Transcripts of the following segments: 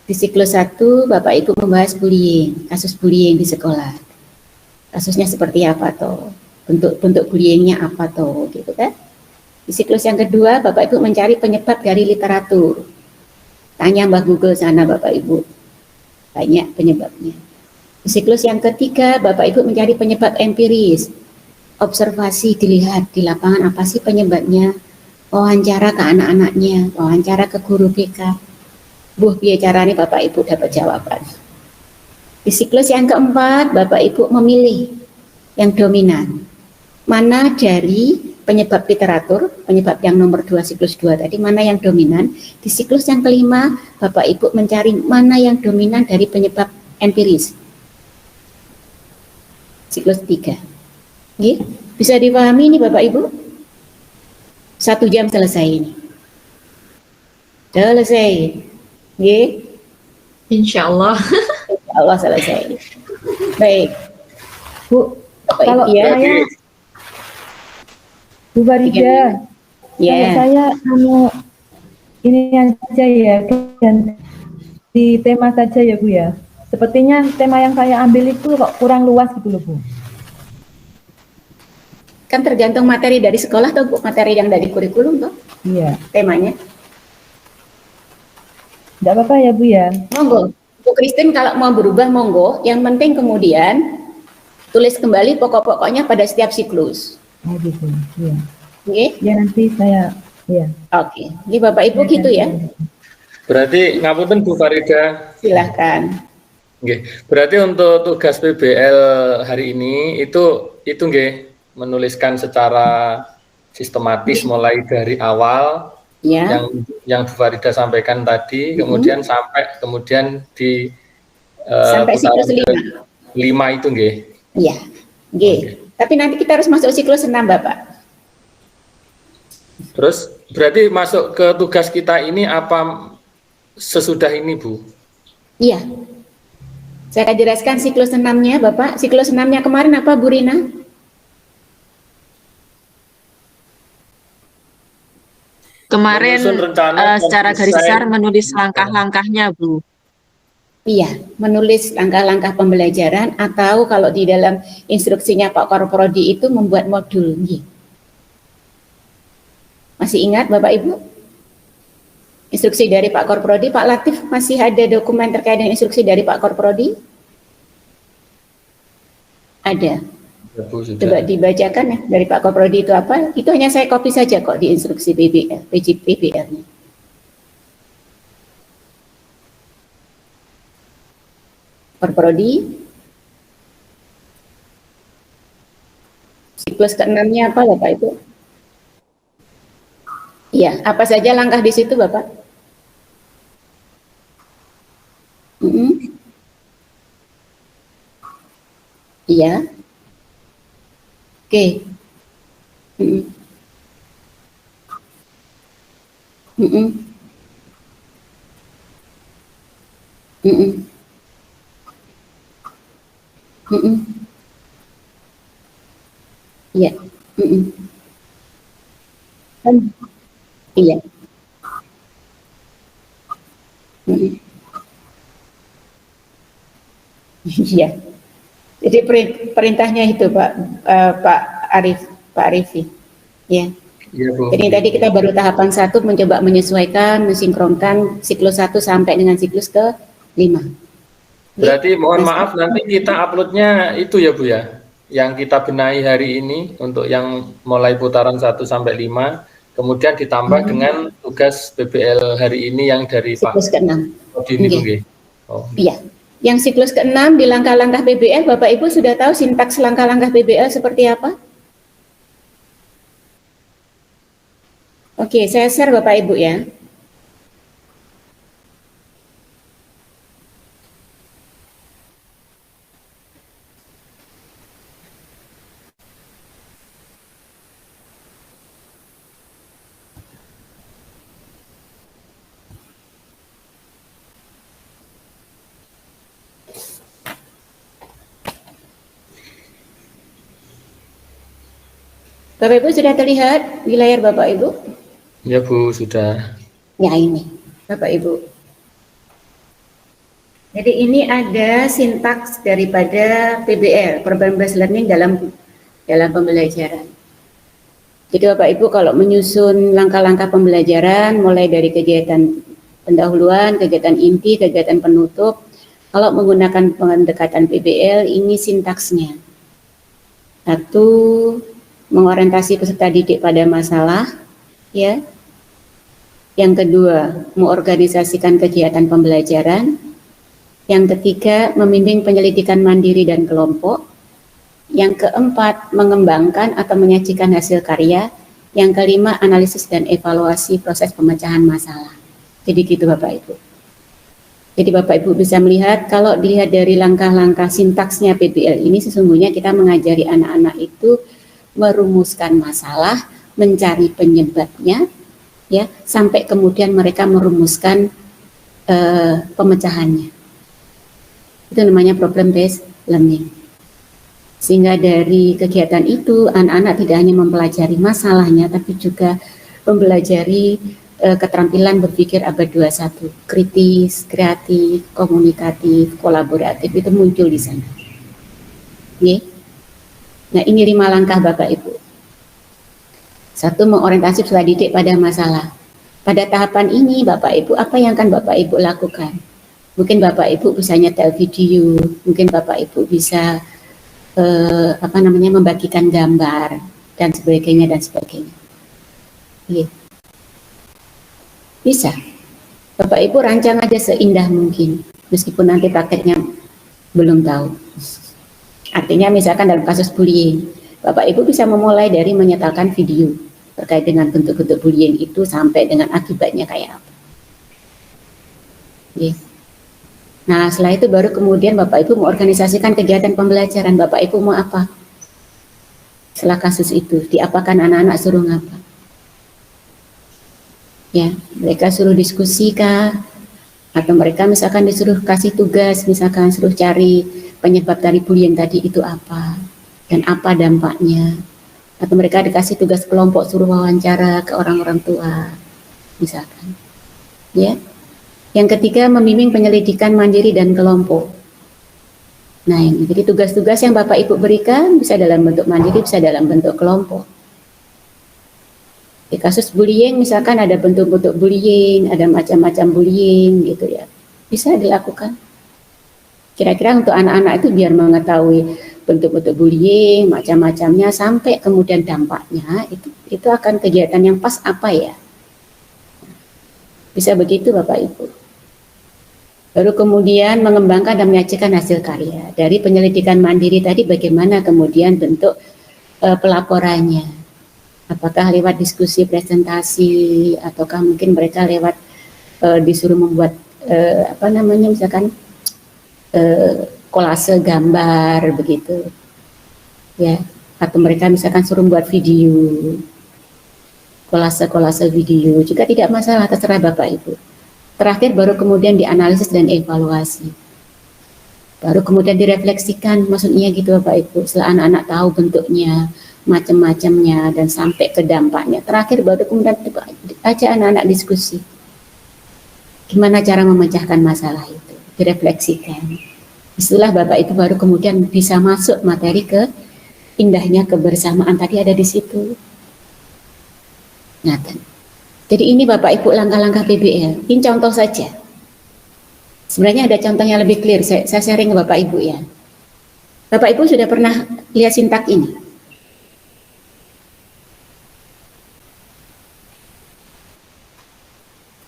Di siklus 1, Bapak Ibu membahas bullying, kasus bullying di sekolah. Kasusnya seperti apa toh? Bentuk bullyingnya apa toh, gitu kan? Di siklus yang kedua, Bapak Ibu mencari penyebab dari literatur. Tanya Mbah Google sana, Bapak Ibu. Banyak penyebabnya. Di siklus yang ketiga, Bapak Ibu mencari penyebab empiris. Observasi, dilihat di lapangan apa sih penyebabnya. Wawancara ke anak-anaknya, wawancara ke guru BK. Buh, biar caranya Bapak Ibu dapat jawaban. Di siklus yang keempat, Bapak Ibu memilih yang dominan. Mana dari penyebab literatur, penyebab yang nomor 2 siklus 2 tadi, mana yang dominan. Di siklus yang kelima, Bapak Ibu mencari mana yang dominan dari penyebab empiris. Siklus 3. Bisa dipahami ini Bapak Ibu? 1 jam selesai ini. Selesai. Insya Allah. Insya Allah selesai. Baik. Bu, Bapak kalau Ibu, ya. saya Bu Farida, kalau saya ini aja ya, dan di tema saja ya Bu ya. Sepertinya tema yang saya ambil itu kok kurang luas gitu loh Bu. Kan tergantung materi dari sekolah atau Bu, materi yang dari kurikulum toh? Iya. Temanya. Tidak apa-apa ya Bu ya. Monggo. Bu Christine kalau mau berubah monggo, yang penting kemudian tulis kembali pokok-pokoknya pada setiap siklus. Oh gitu, iya. Oke? Ya nanti saya, ya. Oke. Ini Bapak Ibu gitu ya. Berarti ngapunten Bu Farida. Silahkan. Oke. Berarti untuk tugas PBL hari ini itu nggih menuliskan secara sistematis mulai dari awal ya. yang Bu Farida sampaikan tadi, kemudian sampai kemudian di sampai siklus 5 itu nggih. Iya. Nggih. Okay. Tapi nanti kita harus masuk siklus 6 Bapak. Terus berarti masuk ke tugas kita ini apa sesudah ini Bu? Iya. Saya akan jelaskan siklus 6-nya Bapak. Siklus 6-nya kemarin apa Bu Rina? Kemarin secara garis besar menulis langkah-langkahnya Bu. Iya, menulis langkah-langkah pembelajaran atau kalau di dalam instruksinya Pak Korprodi itu membuat modul. Masih ingat Bapak Ibu? Instruksi dari Pak Korprodi, Pak Latif masih ada dokumen terkait dengan instruksi dari Pak Korprodi? Ada. Ya, Bu, coba dibacakan ya dari Pak Korprodi itu apa? Itu hanya saya copy saja kok di instruksi PBL, PBL-nya. Korprodi. Siklus ke-6-nya apa Bapak Ibu? Iya, apa saja langkah di situ Bapak? Iya. Oke. Iya. Iya. Iya. Jadi perintahnya itu Pak Arifi. Ya. Iya, Bu. Jadi tadi kita baru tahapan 1 mencoba menyesuaikan, mensinkronkan siklus 1 sampai dengan siklus ke-5. Berarti mohon maaf nanti kita uploadnya itu ya Bu ya, yang kita benahi hari ini untuk yang mulai putaran 1 sampai 5, kemudian ditambah dengan tugas PBL hari ini yang dari siklus Pak ke-6. Ini iya. Iya. Yang siklus ke-6 di langkah-langkah PBL, Bapak Ibu sudah tahu sintaks langkah-langkah PBL seperti apa? Oke, saya share Bapak Ibu ya. Bapak Ibu sudah terlihat di layar Bapak Ibu? Ya Bu, sudah. Ya ini, Bapak Ibu. Jadi ini ada sintaks daripada PBL, Problem Based Learning dalam pembelajaran. Jadi Bapak Ibu kalau menyusun langkah-langkah pembelajaran mulai dari kegiatan pendahuluan, kegiatan inti, kegiatan penutup, kalau menggunakan pendekatan PBL ini sintaksnya. Satu, mengorientasi peserta didik pada masalah, ya. Yang kedua, mengorganisasikan kegiatan pembelajaran. Yang ketiga, membimbing penyelidikan mandiri dan kelompok. Yang keempat, mengembangkan atau menyajikan hasil karya. Yang kelima, analisis dan evaluasi proses pemecahan masalah. Jadi gitu Bapak Ibu. Jadi Bapak Ibu bisa melihat kalau dilihat dari langkah-langkah sintaksnya PBL ini sesungguhnya kita mengajari anak-anak itu merumuskan masalah, mencari penyebabnya, ya, sampai kemudian mereka merumuskan pemecahannya. Itu namanya problem based learning. Sehingga dari kegiatan itu anak-anak tidak hanya mempelajari masalahnya tapi juga mempelajari keterampilan berpikir abad 21, kritis, kreatif, komunikatif, kolaboratif itu muncul di sana. Oke. Nah, ini 5 langkah Bapak Ibu. 1, mengorientasi peserta didik pada masalah. Pada tahapan ini Bapak Ibu, apa yang akan Bapak Ibu lakukan? Mungkin Bapak Ibu bisa nyetel video, mungkin Bapak Ibu bisa membagikan gambar dan sebagainya dan sebagainya. Iya. Bisa. Bapak Ibu rancang aja seindah mungkin, meskipun nanti prakteknya belum tahu. Artinya misalkan dalam kasus bullying, Bapak Ibu bisa memulai dari menyetelkan video terkait dengan bentuk-bentuk bullying itu sampai dengan akibatnya kayak apa. Iya. Nah, setelah itu baru kemudian Bapak Ibu mengorganisasikan kegiatan pembelajaran. Bapak Ibu mau apa? Setelah kasus itu, diapakan anak-anak suruh ngapa? Ya, mereka suruh diskusi kah? Atau mereka misalkan disuruh kasih tugas, misalkan suruh cari penyebab dari bullying tadi itu apa? Dan apa dampaknya? Atau mereka dikasih tugas kelompok suruh wawancara ke orang-orang tua, misalkan. Ya. Yang ketiga, membimbing penyelidikan mandiri dan kelompok. Nah, ini jadi tugas-tugas yang Bapak Ibu berikan bisa dalam bentuk mandiri, bisa dalam bentuk kelompok. Di kasus bullying, misalkan ada bentuk-bentuk bullying, ada macam-macam bullying, gitu ya. Bisa dilakukan. Kira-kira untuk anak-anak itu biar mengetahui bentuk-bentuk bullying, macam-macamnya, sampai kemudian dampaknya, itu akan kegiatan yang pas apa ya. Bisa begitu Bapak Ibu. Baru kemudian mengembangkan dan menyajikan hasil karya. Dari penyelidikan mandiri tadi bagaimana kemudian bentuk pelaporannya. Apakah lewat diskusi presentasi ataukah mungkin mereka lewat disuruh membuat misalkan kolase gambar begitu. Ya, atau mereka misalkan suruh membuat video. Kolase video juga tidak masalah, terserah Bapak Ibu. Terakhir baru kemudian dianalisis dan evaluasi. Baru kemudian direfleksikan, maksudnya gitu Bapak Ibu. Setelah anak-anak tahu bentuknya, macam-macamnya, dan sampai ke dampaknya. Terakhir baru kemudian ajak anak-anak diskusi. Gimana cara memecahkan masalah itu? Direfleksikan. Setelah Bapak Ibu baru kemudian bisa masuk materi ke indahnya kebersamaan tadi ada di situ. Nah, jadi ini Bapak Ibu langkah-langkah PBL. Ini contoh saja. Sebenarnya ada contoh yang lebih clear. Saya sharing ke Bapak Ibu ya. Bapak Ibu sudah pernah lihat sintak ini?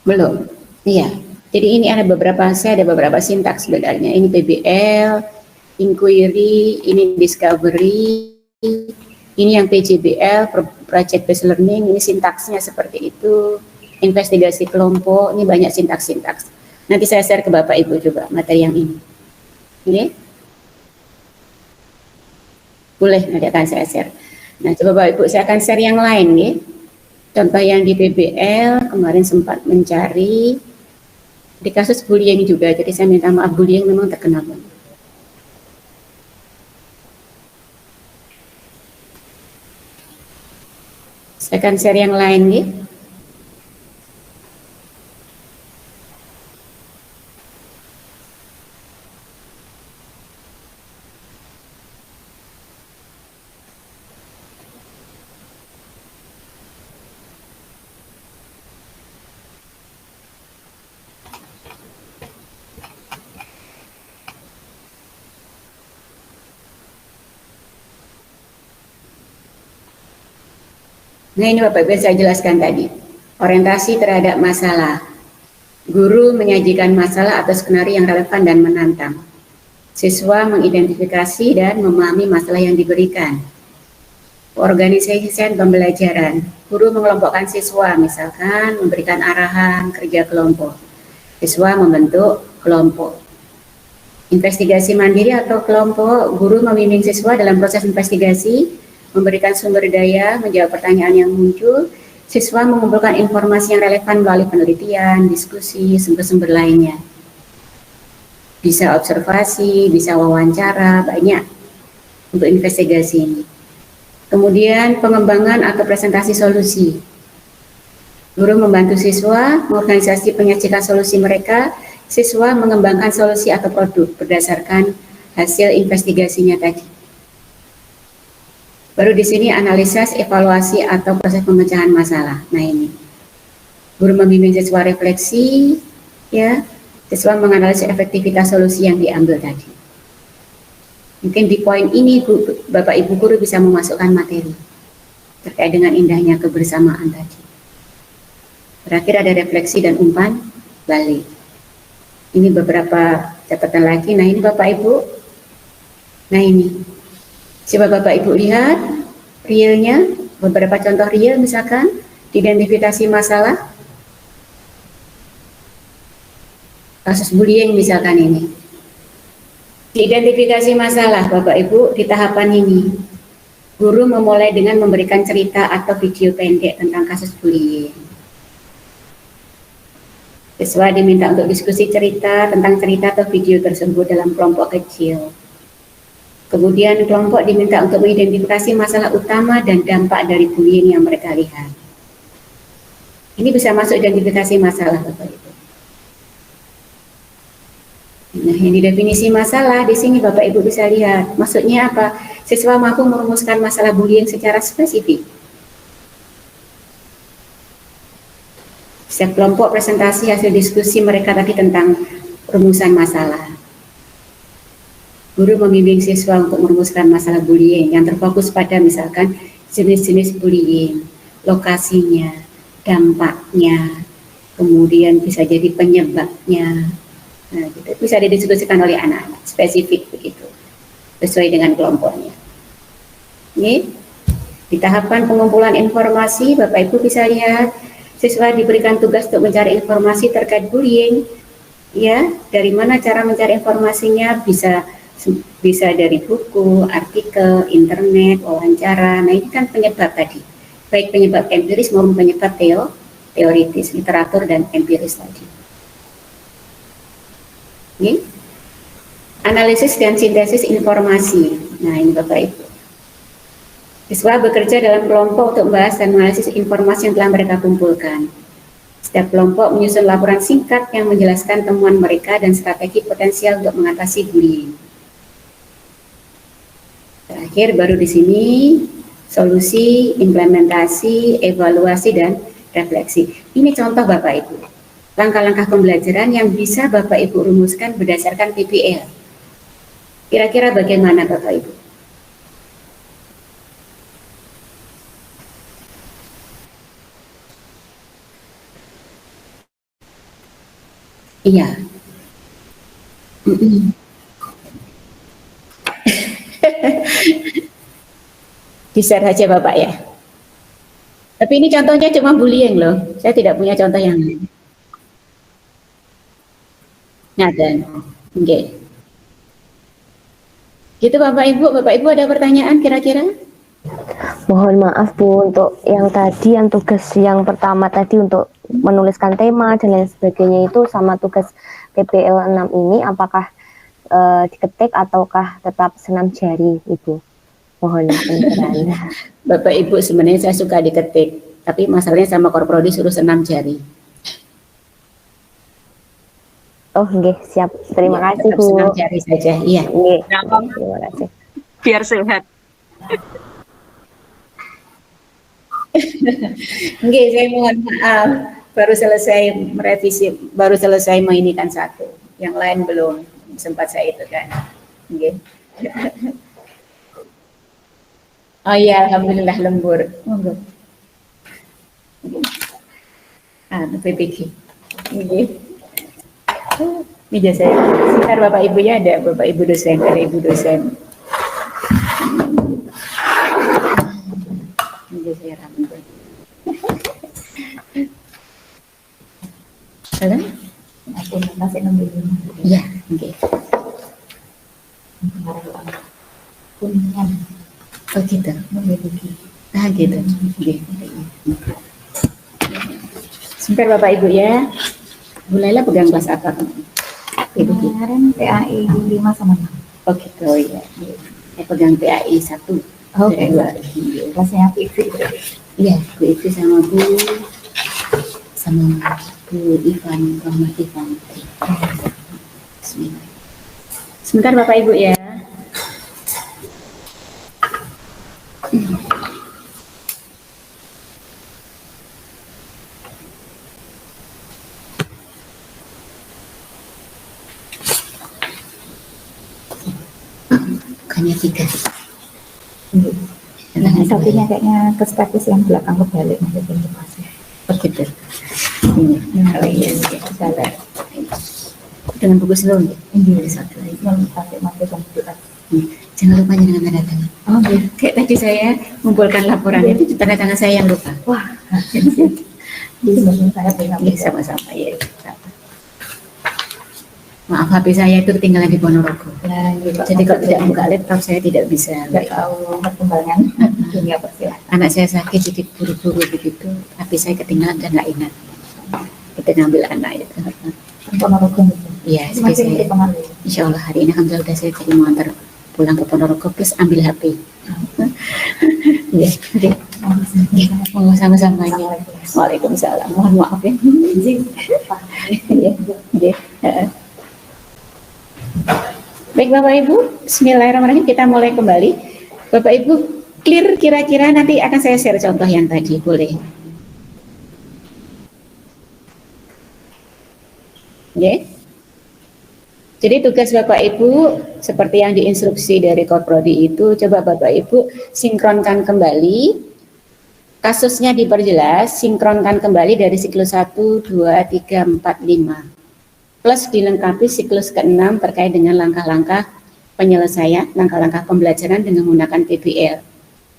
Belum. Iya. Jadi ini ada beberapa sintak sebenarnya. Ini PBL, inquiry, ini discovery, ini yang PJBL, project based learning, ini sintaksnya seperti itu. Investigasi kelompok, ini banyak sintaks-sintaks. Nanti saya share ke Bapak Ibu juga materi yang ini. Ini boleh, nanti akan saya share. Nah, coba Bapak Ibu, saya akan share yang lain nih. Contoh yang di PBL, kemarin sempat mencari, di kasus bullying juga, jadi saya minta maaf, bullying memang terkenal banget. Saya akan share yang lain nih. Nah ini Bapak Ibu saya jelaskan tadi. Orientasi terhadap masalah. Guru menyajikan masalah atau skenario yang relevan dan menantang. Siswa mengidentifikasi dan memahami masalah yang diberikan. Organisasi pembelajaran. Guru mengelompokkan siswa, misalkan memberikan arahan kerja kelompok. Siswa membentuk kelompok. Investigasi mandiri atau kelompok, guru membimbing siswa dalam proses investigasi, memberikan sumber daya, menjawab pertanyaan yang muncul, siswa mengumpulkan informasi yang relevan melalui penelitian, diskusi, sumber-sumber lainnya. Bisa observasi, bisa wawancara, banyak untuk investigasi ini. Kemudian pengembangan atau presentasi solusi. Guru membantu siswa mengorganisasi penyajikan solusi mereka, siswa mengembangkan solusi atau produk berdasarkan hasil investigasinya tadi. Baru di sini analisis, evaluasi atau proses pemecahan masalah. Nah ini, guru membimbing siswa refleksi, ya, siswa menganalisis efektivitas solusi yang diambil tadi. Mungkin di poin ini Bapak Ibu guru bisa memasukkan materi terkait dengan indahnya kebersamaan tadi. Terakhir ada refleksi dan umpan balik. Ini beberapa catatan lagi. Nah ini Bapak Ibu. Nah ini. Coba Bapak Ibu lihat realnya, beberapa contoh real misalkan, identifikasi masalah, kasus bullying misalkan ini. Identifikasi masalah Bapak Ibu di tahapan ini. Guru memulai dengan memberikan cerita atau video pendek tentang kasus bullying. Siswa diminta untuk diskusi cerita tentang cerita atau video tersebut dalam kelompok kecil. Kemudian kelompok diminta untuk mengidentifikasi masalah utama dan dampak dari bullying yang mereka lihat. Ini bisa masuk identifikasi masalah Bapak Ibu. Nah, ini definisi masalah di sini Bapak Ibu bisa lihat. Maksudnya apa? Siswa mampu merumuskan masalah bullying secara spesifik. Setiap kelompok presentasi hasil diskusi mereka tadi tentang rumusan masalah. Guru membimbing siswa untuk merumuskan masalah bullying yang terfokus pada misalkan jenis-jenis bullying, lokasinya, dampaknya, kemudian bisa jadi penyebabnya. Nah, gitu. Bisa didiskusikan oleh anak-anak, spesifik begitu, sesuai dengan kelompoknya. Ini di tahapan pengumpulan informasi, Bapak Ibu bisa lihat siswa diberikan tugas untuk mencari informasi terkait bullying. Ya, dari mana cara mencari informasinya, bisa dari buku, artikel, internet, wawancara. Nah ini kan penyebab tadi, baik penyebab empiris maupun penyebab teoritis, literatur dan empiris tadi. Ini analisis dan sintesis informasi. Nah ini Bapak Ibu, siswa bekerja dalam kelompok untuk membahas dan menganalisis informasi yang telah mereka kumpulkan. Setiap kelompok menyusun laporan singkat yang menjelaskan temuan mereka dan strategi potensial untuk mengatasi bullying. Terakhir baru di sini solusi, implementasi, evaluasi dan refleksi. Ini contoh Bapak Ibu, langkah-langkah pembelajaran yang bisa Bapak Ibu rumuskan berdasarkan PBL. Kira-kira bagaimana Bapak Ibu? Iya. Di-share saja Bapak ya. Tapi ini contohnya cuma bullying loh. Saya tidak punya contoh yang lain. Ada. Oke. Gitu Bapak Ibu ada pertanyaan kira-kira? Mohon maaf Bu, untuk yang tadi, yang tugas yang pertama tadi untuk menuliskan tema dan lain sebagainya itu sama tugas PBL 6 ini apakah diketik ataukah tetap senam jari Ibu? Mohon pencerahan. Bapak Ibu sebenarnya saya suka diketik, tapi masalahnya sama Korprodi suruh senam jari. Oh, nggih, siap. Terima Ya, kasih tetap Bu. senam jari saja. Iya. Nggih. Terima kasih. Biar sehat. Oke, saya mohon maaf baru selesai merevisi, baru selesai menginikan satu, yang lain belum sempat saya itu kan. Oke. Oh iya, alhamdulillah lembur. Monggo. PPG. Nggih. Meja saya. Sebentar Bapak Ibu ya, ada Bapak Ibu dosen, ada Ibu dosen. Meja saya rambut. Halo? Aku masih nunggu. Iya, oke. Kuningan. Oh gitu. Ah gitu. Oke. Sebentar Bapak Ibu ya. Bu Laila pegang kelas apa? Ibu Kemarin PAI 5 sama 6. Oh gitu ya. Saya pegang PAI 1. Oke. 2. Kelasnya PIV. Iya, Bu Ivi sama Bu Ivan, Muhammad Ivan. Bismillah. Sebentar Bapak Ibu ya. Hanya 3. Satunya kayaknya ke status yang belakang kebalik nanti pintu masuk. Begitu. Oh iya, salah. Dengan buku slow ya? Iya, satu lagi. Pakai mati komputer. Jangan lupa dengan tanda tangan. Oh iya. Kayak tadi saya mengumpulkan laporan itu tanda tangan saya yang lupa. Wah. Saya pegang. Iya, sama-sama ya. Maaf, HP saya itu ketinggalan di Ponorogo. Nah, Jadi kalau tidak buka laptop saya tidak bisa. Tidak tahu perkembangan dunia persilatan. Anak saya sakit jadi buru-buru begitu. HP saya ketinggalan dan nggak ingat. Kita ngambil anak itu. Ponorogo itu. Iya, jadi Masih saya. di pengalir. Insya Allah hari ini alhamdulillah udah saya jadi mau antar pulang ke Ponorogo plus ambil HP. Iya, oke. Mau sama-samanya. Waalaikumsalam. Mohon maaf ya. Iya, iya. Baik Bapak Ibu, Bismillahirrahmanirrahim, kita mulai kembali. Bapak Ibu, clear kira-kira nanti akan saya share contoh yang tadi, boleh? Ya. Jadi tugas Bapak Ibu seperti yang diinstruksi dari Korprodi itu, coba Bapak Ibu sinkronkan kembali, kasusnya diperjelas, sinkronkan kembali dari siklus 1, 2, 3, 4, 5. Plus dilengkapi siklus ke-6 terkait dengan langkah-langkah penyelesaian, langkah-langkah pembelajaran dengan menggunakan PBL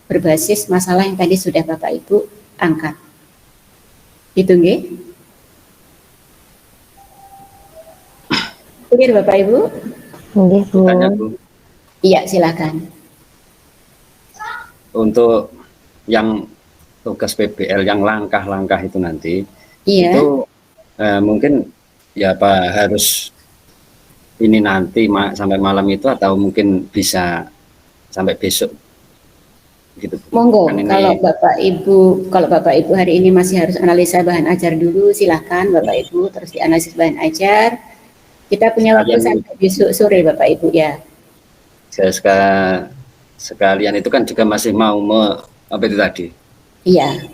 berbasis masalah yang tadi sudah Bapak Ibu angkat. Itu nggih? Clear Bapak Ibu? Nggih, Bu. Tanya, Bu. Iya, silakan. Untuk yang tugas PBL yang langkah-langkah itu nanti, Iya. itu mungkin ya Pak harus ini nanti sampai malam itu atau mungkin bisa sampai besok gitu. Monggo, Kan ini, kalau Bapak Ibu hari ini masih harus analisa bahan ajar dulu, silahkan Bapak Ibu terus dianalisis bahan ajar. Kita punya waktu sampai besok sore Bapak Ibu ya. saya sekalian itu kan juga masih mau apa itu tadi? Iya.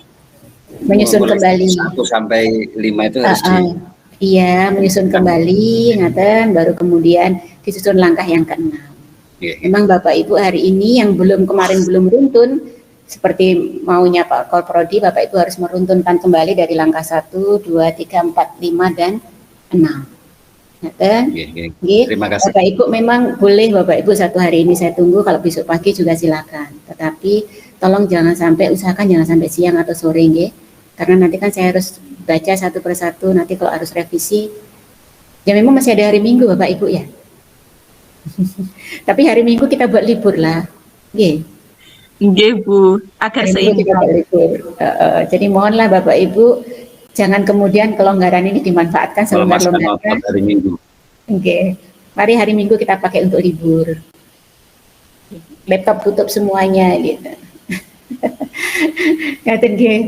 Menyusun kembali. 1 sampai 5 itu harus Iya, menyusun kembali, ngaten, baru kemudian disusun langkah yang ke-6. Memang Bapak Ibu hari ini yang kemarin belum runtun, seperti maunya Pak Korprodi, Bapak Ibu harus meruntunkan kembali dari langkah 1, 2, 3, 4, 5, dan 6. Ngaten? Terima kasih. Bapak Ibu memang boleh Bapak Ibu satu hari ini saya tunggu, kalau besok pagi juga silakan. Tetapi tolong usahakan jangan sampai siang atau sore, nggih. Karena nanti kan saya harus baca satu persatu, nanti kalau harus revisi, ya memang masih ada hari Minggu Bapak Ibu ya. Tapi hari Minggu kita buat libur lah, nggih. Nggih Bu, agar seimbang. Jadi mohonlah Bapak Ibu, jangan kemudian kelonggaran ini dimanfaatkan selonggar-longgarnya. Hari Minggu. Oke, mari hari Minggu kita pakai untuk libur. Laptop tutup semuanya, gitu. Ngaten nggih.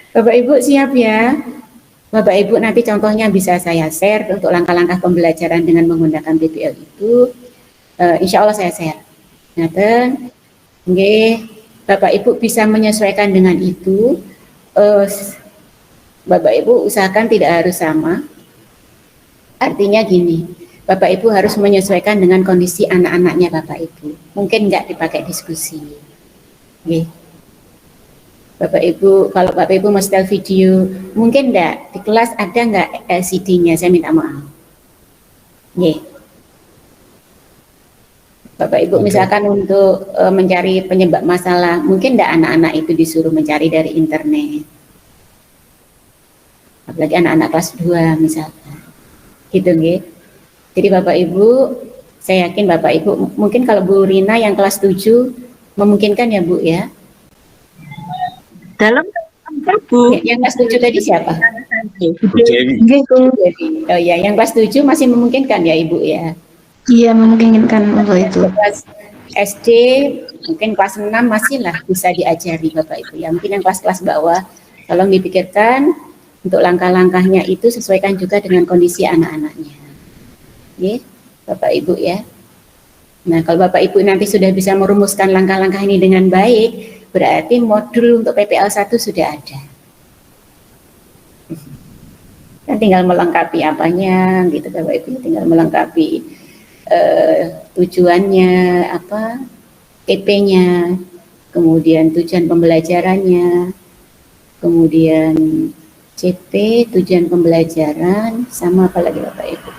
Bapak Ibu siap ya? Bapak Ibu nanti contohnya bisa saya share untuk langkah-langkah pembelajaran dengan menggunakan PBL itu. Insya Allah saya share. Ngaten, nggih. Bapak Ibu bisa menyesuaikan dengan itu. Bapak Ibu usahakan tidak harus sama. Artinya gini, Bapak Ibu harus menyesuaikan dengan kondisi anak-anaknya Bapak Ibu. Mungkin nggak dipakai diskusi. Nggih. Bapak Ibu, kalau Bapak Ibu mau setel video, mungkin enggak di kelas ada enggak LCD-nya? Saya minta maaf. Nggih. Bapak Ibu misalkan untuk mencari penyebab masalah, mungkin enggak anak-anak itu disuruh mencari dari internet. Apalagi anak-anak kelas 2 misalkan. Gitu nggih. Jadi Bapak Ibu, saya yakin Bapak Ibu, mungkin kalau Bu Rina yang kelas 7 memungkinkan ya Bu ya? Dalam Bu. Yang kelas 7 tadi siapa? Bu Dewi. Oh ya, yang kelas 7 masih memungkinkan ya Ibu ya? Iya, memungkinkan untuk itu. Kelas SD, mungkin kelas 6 masih lah bisa diajari Bapak Ibu. Ya mungkin yang kelas-kelas bawah, tolong dipikirkan untuk langkah-langkahnya itu sesuaikan juga dengan kondisi anak-anaknya. Oke, Bapak Ibu ya. Nah, kalau Bapak Ibu nanti sudah bisa merumuskan langkah-langkah ini dengan baik, berarti modul untuk PPL 1 sudah ada. Kan tinggal melengkapi apanya gitu Bapak Ibu, tinggal melengkapi tujuannya apa, TP-nya, kemudian tujuan pembelajarannya, kemudian CP, tujuan pembelajaran, sama apa lagi Bapak Ibu?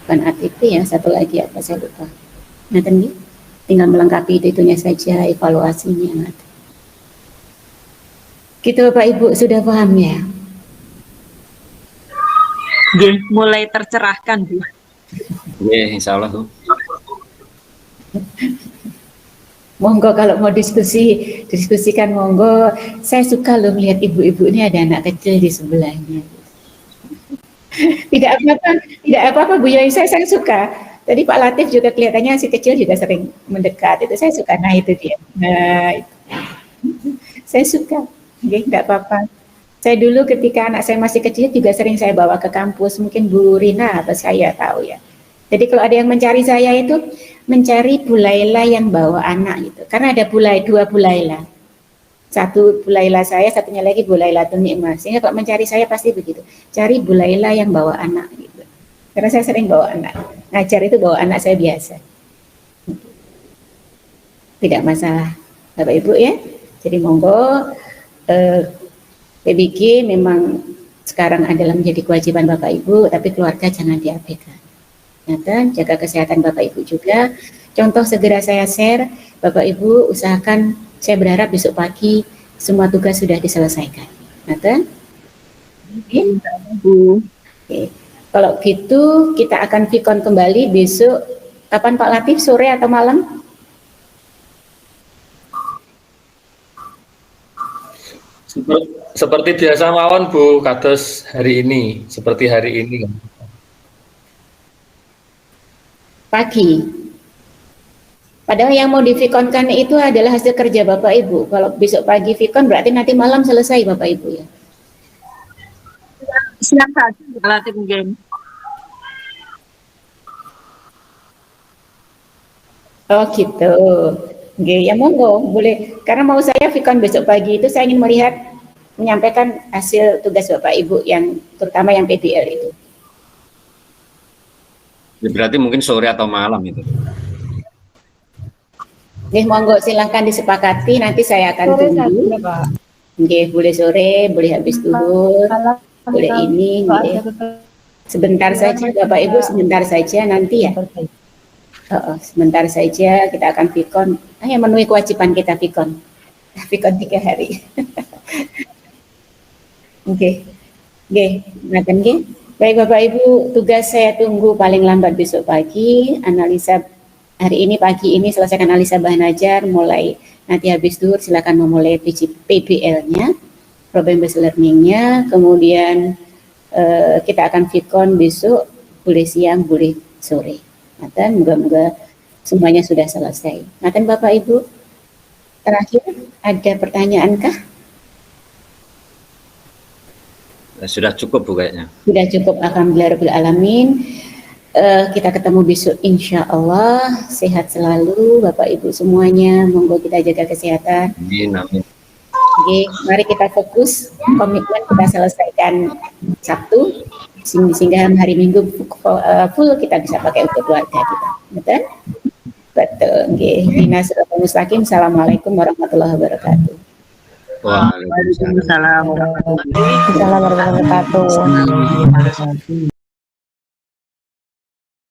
Bukan ATP ya, satu lagi apa saya lupa. Nah, tinggal melengkapi itunya saja, evaluasinya. Gitu Bapak Ibu, sudah paham ya? Nggih, mulai tercerahkan Bu. Ya, insya Allah tuh. Monggo kalau mau diskusikan monggo. Saya suka loh melihat ibu-ibu ini ada anak kecil di sebelahnya. Tidak apa-apa Bu Yai, saya suka. Tadi Pak Latif juga kelihatannya si kecil juga sering mendekat, itu saya suka. Nah itu dia. Nah itu. Saya suka. Oke, tidak apa-apa. Saya dulu ketika anak saya masih kecil juga sering saya bawa ke kampus, mungkin Bu Rina atau saya tahu ya. Jadi kalau ada yang mencari saya itu mencari Bu Laila yang bawa anak gitu. Karena ada dua Bu Laila. Satu Bu Laila saya, satunya lagi Bu Laila Nikmah. Sehingga kalau mencari saya pasti begitu. Cari Bu Laila yang bawa anak gitu. Karena saya sering bawa anak. Ngajar itu bawa anak saya biasa. Tidak masalah Bapak Ibu ya. Jadi monggo PBG memang sekarang adalah menjadi kewajiban Bapak Ibu, tapi keluarga jangan diabaikan. Jaga kesehatan Bapak Ibu juga. Contoh segera saya share, Bapak Ibu usahakan, saya berharap besok pagi semua tugas sudah diselesaikan. Bu. Oke. Kalau gitu kita akan Vicon kembali besok. Kapan Pak Latif, sore atau malam? Seperti biasa mawon Bu, kados hari ini, seperti hari ini. Pagi. Padahal yang mau di-Vikonkan itu adalah hasil kerja Bapak Ibu. Kalau besok pagi Vicon berarti nanti malam selesai Bapak Ibu ya. Siang saja relatif mungkin. Oh gitu. Oke, ya monggo, boleh. Karena mau saya Vicon besok pagi itu saya ingin melihat, menyampaikan hasil tugas Bapak Ibu yang terutama yang PBL itu. Ya, berarti mungkin sore atau malam itu. Oke, monggo silahkan disepakati, nanti saya akan Sore tunggu. saja, Pak. Oke, boleh sore, boleh habis duhur, boleh ini. Sebentar saja Bapak Ibu, sebentar saja nanti ya. Sebentar saja kita akan Vicon. Yang memenuhi kewajiban kita Vicon. Vicon 3 hari. Oke. Baik Bapak Ibu, tugas saya tunggu paling lambat besok pagi. Analisa hari ini pagi ini selesaikan analisa bahan ajar, mulai nanti habis duhur silakan memulai PBL-nya, problem based learning-nya, kemudian kita akan Vicon besok, boleh siang, boleh sore. Moga-moga semuanya sudah selesai. Bapak Ibu, terakhir ada pertanyaankah? Sudah cukup Bu kayaknya. Sudah cukup, alhamdulillah alamin. Kita ketemu besok insya Allah. Sehat selalu Bapak Ibu semuanya, monggo kita jaga kesehatan. Amin. Oke, mari kita fokus, komitmen kita selesaikan Sabtu sehingga hari Minggu full kita bisa pakai untuk keluarga kita. Betul? Oke. Assalamualaikum warahmatullahi wabarakatuh. Waalaikumsalam. Waalaikumsalam warahmatullahi Assalamualaikum warahmatullahi wabarakatuh. wabarakatuh.